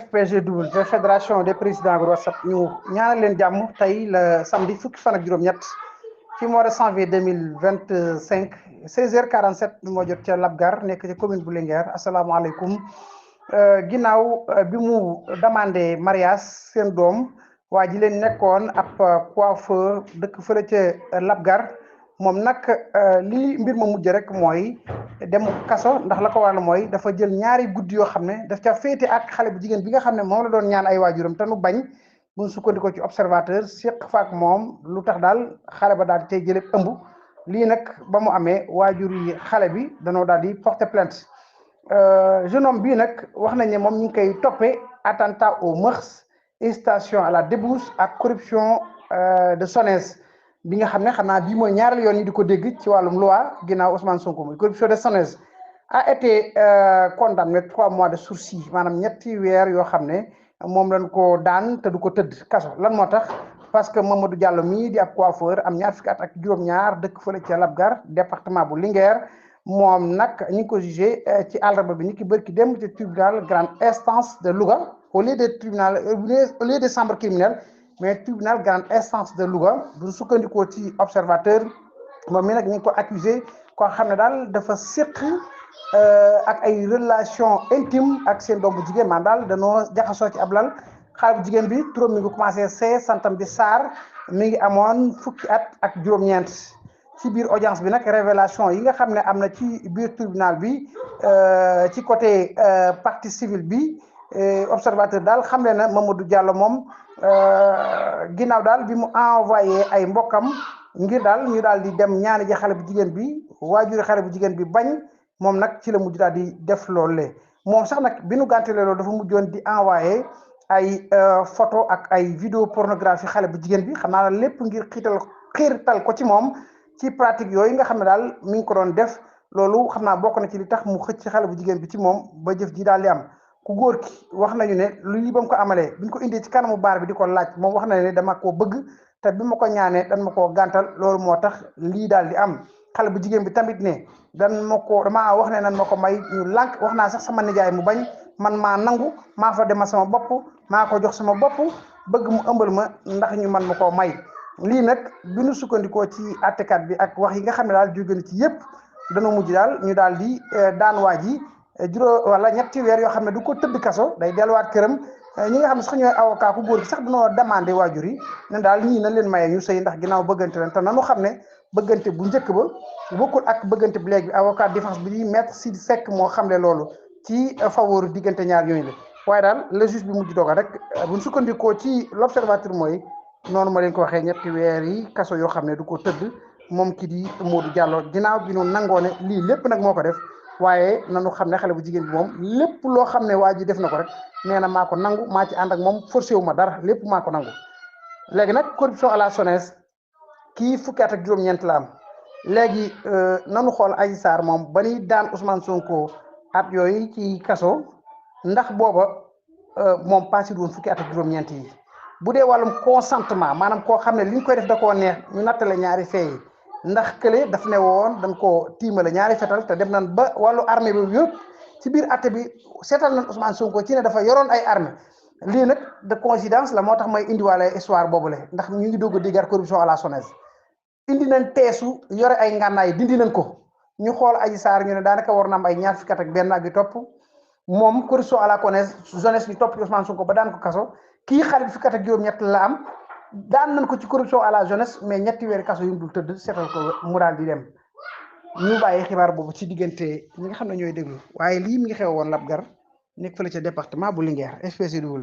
FPGW fédération des présidents de WhatsApp ñu ñaanal leen jàmm tey la samedi fukki fan ak juróom-ñett ci mois de janvier 2025 16h47 moo jot ca Labgar nekk ci commune bu Linguère asalaamaaleykum ginnaaw bi mu demandé mariage seen doom waa ji leen nekkoon ab coiffeur dëkk fële ca Labgar moom nag lii mbir ma mujj rek mooy dem kaso ndax la ko waral mooy dafa jël ñaari guddi yoo xam ne daf ca féete ak xale bu jigéen bi nga xam ne moom la doon ñaan ay waajuram te nu bañ buñ sukkandikoo ci observateur séq faak moom lu tax daal xale ba daal di tey jëlee ëmb lii nag ba mu amee waajur yi xale bi danoo daal di porter plainte jeune homme bii nag wax nañ ne moom ñu ngi koy toppee attentat au meurtre, incitation à la débauche ak corruption de SONES bi nga xam ne xam naa bii mooy ñaareel yoon yi di ko dégg ci wàllum loi ginnaaw Ousmane Sonko muy corruption de SONES a été condamné 3 mois de sursis maanaam ñetti weer yoo xam ne moom lañ ko daan te du ko tëdd kaso lan moo tax parce que Mamadou Diallo mii di ab coiffeur am ñaar fukki at ak juróom-ñaar dëkk fële ca Labgar département bu Linguère moom nag ñu ngi ko jugé ci àllarba bi ni ki bërki dem ci tribunal grande instance de Louga au lieu de chambre criminelle mais tribunal grande instance de Louga bu sukkandikoo ci observateur moom mi nag ñu ngi ko accusé koo xam ne daal dafa séq ak ay relation intime ak seen doom bu jigéen maanaam daal danoo jaxasoo ci ab lal xale bu jigéen bi turam mi ngi commencé see santam di Sarr mi ngi amoon fukki at ak juróom-ñeent ci biir audience bi nag révélation yi nga xam ne am na ci biir tribunal bi ci côté partie civile bi observateur daal xam le na Mamadou Diallo moom ginnaaw daal bi mu envoyé ay mbokkam ngir daal ñu daal di dem ñaani ji xale bu jigéen bi waajuri xale bu jigéen bi bañ moom nag ci la mujj daal di def loolu moom sax nag bi nu gàntalee loolu dafa mujjoon di envoyé ay photo ak ay vidéo pornographie xale bu jigéen bi xam naa lépp ngir xiirtal ko ci moom ci pratique yooyu nga xam ne daal mi ngi ko doon def loolu xam naa bokk na ci li tax mu xëcc xale bu jigéen bi ci moom ba jëf ji daal di am ku góor ki wax nañu ne lii ba mu ko amalee biñ ko indee ci kanamu baar bi di ko laaj moom wax nañu ne dama koo bëgg te bi ma ko ñaanee dan ma koo gàntal loolu moo tax lii daal di am xale bu jigéen bi tamit ne damaa wax ne nan ma ko may ñu lànk wax naa sax sama nijaay mu bañ man maa nangu maa fa demal sama bopp maa ko jox sama bopp bëgg mu ëmbal ma ndax ñu man ma koo may lii nag bi ñu sukkandikoo ci àttekat bi ak wax yi nga xam ne daal jóge na ci yëpp dana mujj daal ñu daal di daan waa ji juróom wala ñetti weer yoo xam ne du ko tëdd kaso day delluwaat këram ñi nga xam ne sax ñooy avocat ku góor gi sax dañoo demandé waajur yi ne daal ñii nañ leen maye ñu sëy ndax ginnaaw bëggante leen te nanu xam ne bëggante bu njëkk ba bokkul ak bëggante bu léegi bi avocat défense bi di maître Sidi Seck moo xam ne loolu ci faveur diggante ñaar yooyu la waaye daal le juge bi mujj dogal rek buñ sukkandikoo ci l'observateur mooy noonu ma leen ko waxee ñetti weer yi kaso yoo xam ne du ko tëdd moom ki di Modou Diallo ginnaaw bi nu nangoo ne lii lépp nag moo ko def waaye nanu xam ne xale bu jigéen bi moom lépp loo xam ne waa ji def na ko rek nee na maa ko nangu maa ci ànd ak moom forcé wu ma dara lépp maa ko nangu léegi nag corruption à la SONES kii fukki at ak juróom-ñeent la am léegi nanu xool Adji Sarr moom ba ñuy daan Ousmane Sonko at yooyu ci kaso ndax booba moom passé woon fukki at ak juróom-ñeent yi bu dee wàllum consentement maanaam koo xam ne li ñu koy def da koo neex ñu nattale ñaari fee yi ndax kële daf ne woon dañ koo tiimale ñaari fetal te dem nañ ba wàllu armée bi yëpp ci biir atte bi seetal nañ Ousmane Sonko ci ne dafa yoroon ay armée lii nag de coïncidence la moo tax may indiwaale histoire boobule ndax ñu ngi dugg diggaat corruption à la SONES indi nañ teesu yore ay ngànnaay dindi nañ ko ñu xool Adji Sarr ñu ne daanaka war na am ay ñaar fukki at ak benn ak yu topp moom corruption à la SONES ñu topp Ousmane Sonko ba daan ko kaso kii xarit fukki at ak juróom-ñett la am daan nañ ko ci corruption à la jeunesse mais ñetti weeri kaso yu mu dul tëdd seetal ko mu daal di dem ñu bàyyi xibaar boobu ci diggante ñi nga xam ne ñooy déglu waaye lii mi ngi xew woon Labgar nekk fële ca département bu Linguère SPCW